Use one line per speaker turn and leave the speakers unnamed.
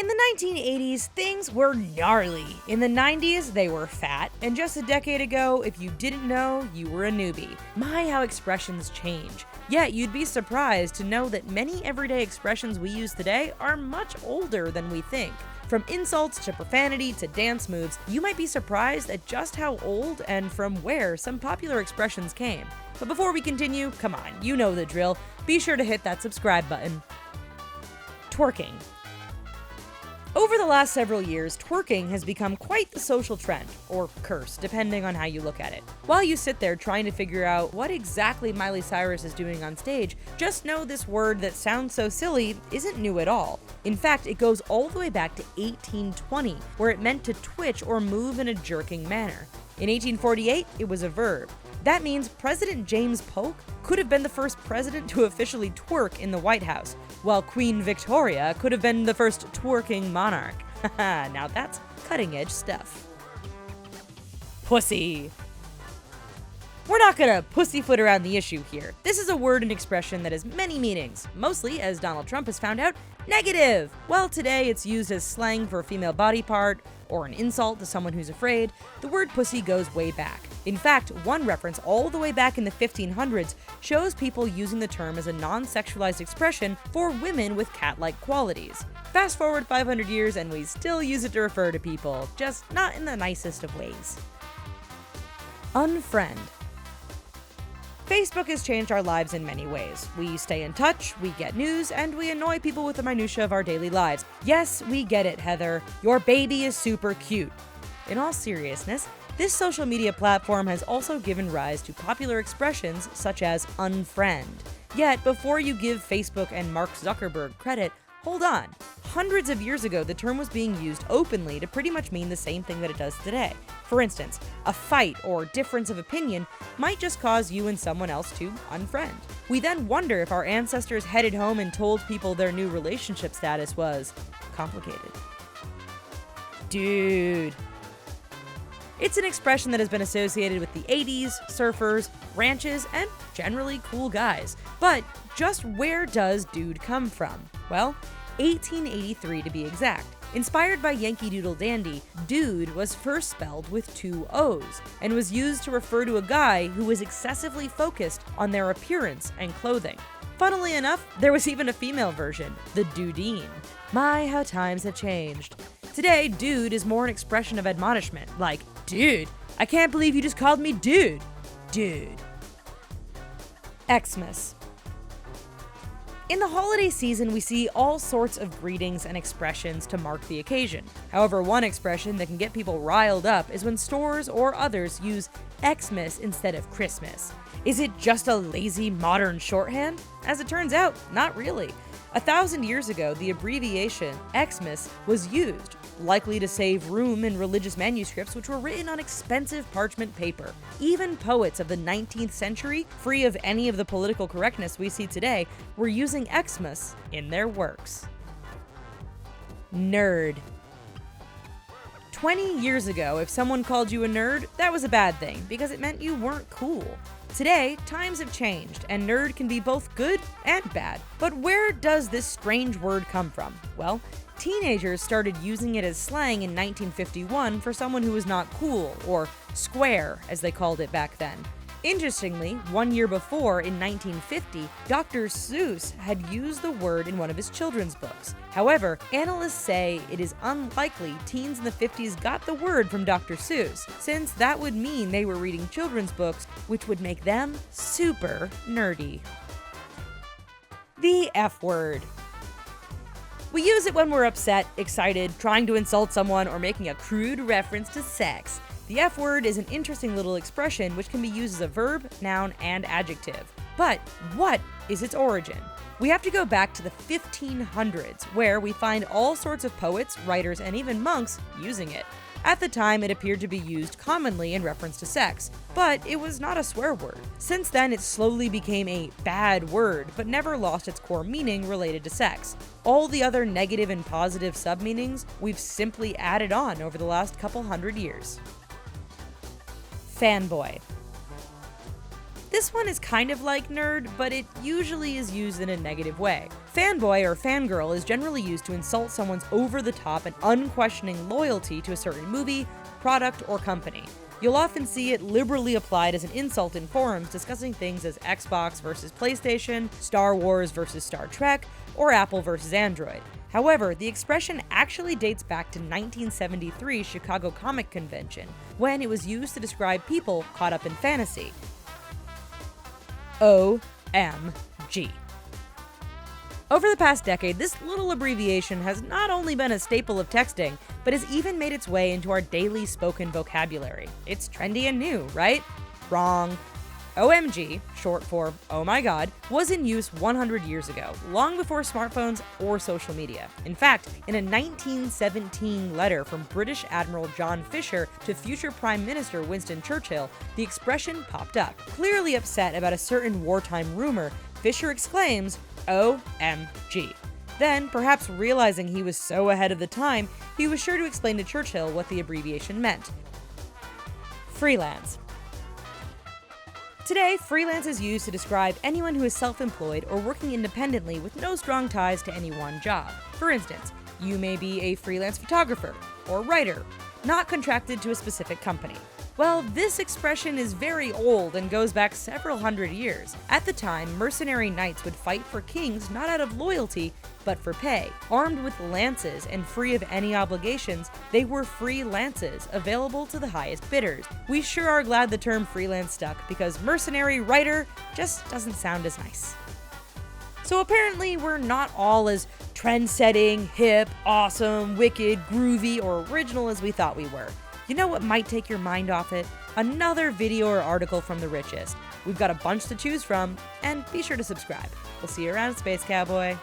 In the 1980s, things were gnarly. In the 90s, they were fat. And just a decade ago, if you didn't know, you were a newbie. My, how expressions change. Yet, you'd be surprised to know that many everyday expressions we use today are much older than we think. From insults to profanity to dance moves, you might be surprised at just how old and from where some popular expressions came. But before we continue, come on, you know the drill. Be sure to hit that subscribe button. Twerking. Over the last several years, twerking has become quite the social trend, or curse, depending on how you look at it. While you sit there trying to figure out what exactly Miley Cyrus is doing on stage, just know this word that sounds so silly isn't new at all. In fact, it goes all the way back to 1820, where it meant to twitch or move in a jerking manner. In 1848, it was a verb. That means President James Polk could have been the first president to officially twerk in the White House, while Queen Victoria could have been the first twerking monarch. Now that's cutting-edge stuff. Pussy. We're not gonna pussyfoot around the issue here. This is a word and expression that has many meanings, mostly, as Donald Trump has found out, negative. While today it's used as slang for a female body part, or an insult to someone who's afraid, the word pussy goes way back. In fact, one reference all the way back in the 1500s shows people using the term as a non-sexualized expression for women with cat-like qualities. Fast forward 500 years and we still use it to refer to people, just not in the nicest of ways. Unfriend. Facebook has changed our lives in many ways. We stay in touch, we get news, and we annoy people with the minutiae of our daily lives. Yes, we get it, Heather. Your baby is super cute. In all seriousness, this social media platform has also given rise to popular expressions such as unfriend. Yet, before you give Facebook and Mark Zuckerberg credit, hold on. Hundreds of years ago, the term was being used openly to pretty much mean the same thing that it does today. For instance, a fight or difference of opinion might just cause you and someone else to unfriend. We then wonder if our ancestors headed home and told people their new relationship status was complicated. Dude. It's an expression that has been associated with the 80s, surfers, ranches, and generally cool guys. But just where does dude come from? Well, 1883 to be exact. Inspired by Yankee Doodle Dandy, dude was first spelled with 2 O's and was used to refer to a guy who was excessively focused on their appearance and clothing. Funnily enough, there was even a female version, the dudine. My, how times have changed. Today, dude is more an expression of admonishment, like, dude, I can't believe you just called me dude. Dude. Xmas. In the holiday season, we see all sorts of greetings and expressions to mark the occasion. However, one expression that can get people riled up is when stores or others use Xmas instead of Christmas. Is it just a lazy modern shorthand? As it turns out, not really. 1,000 years ago, the abbreviation Xmas was used, likely to save room in religious manuscripts which were written on expensive parchment paper. Even poets of the 19th century, free of any of the political correctness we see today, were using Xmas in their works. Nerd. 20 years ago, if someone called you a nerd, that was a bad thing because it meant you weren't cool. Today, times have changed, and nerd can be both good and bad. But where does this strange word come from? Well, teenagers started using it as slang in 1951 for someone who was not cool, or square, as they called it back then. Interestingly, 1 year before, in 1950, Dr. Seuss had used the word in one of his children's books. However, analysts say it is unlikely teens in the 50s got the word from Dr. Seuss, since that would mean they were reading children's books, which would make them super nerdy. The F word. We use it when we're upset, excited, trying to insult someone, or making a crude reference to sex. The F word is an interesting little expression which can be used as a verb, noun, and adjective. But what is its origin? We have to go back to the 1500s, where we find all sorts of poets, writers, and even monks using it. At the time, it appeared to be used commonly in reference to sex, but it was not a swear word. Since then, it slowly became a bad word, but never lost its core meaning related to sex. All the other negative and positive sub-meanings we've simply added on over the last couple hundred years. Fanboy. This one is kind of like nerd, but it usually is used in a negative way. Fanboy or fangirl is generally used to insult someone's over-the-top and unquestioning loyalty to a certain movie, product, or company. You'll often see it liberally applied as an insult in forums discussing things as Xbox versus PlayStation, Star Wars versus Star Trek, or Apple versus Android. However, the expression actually dates back to 1973 Chicago Comic Convention, when it was used to describe people caught up in fantasy. OMG. Over the past decade, this little abbreviation has not only been a staple of texting, but has even made its way into our daily spoken vocabulary. It's trendy and new, right? Wrong. OMG, short for oh my god, was in use 100 years ago, long before smartphones or social media. In fact, in a 1917 letter from British Admiral John Fisher to future Prime Minister Winston Churchill, the expression popped up. Clearly upset about a certain wartime rumor, Fisher exclaims, OMG. Then, perhaps realizing he was so ahead of the time, he was sure to explain to Churchill what the abbreviation meant. Freelance. Today, freelance is used to describe anyone who is self-employed or working independently with no strong ties to any one job. For instance, you may be a freelance photographer or writer, not contracted to a specific company. Well, this expression is very old and goes back several hundred years. At the time, mercenary knights would fight for kings not out of loyalty, but for pay. Armed with lances and free of any obligations, they were free lances, available to the highest bidders. We sure are glad the term freelance stuck, because mercenary writer just doesn't sound as nice. So apparently we're not all as trend-setting, hip, awesome, wicked, groovy, or original as we thought we were. You know what might take your mind off it? Another video or article from TheRichest. We've got a bunch to choose from, and be sure to subscribe. We'll see you around, Space Cowboy.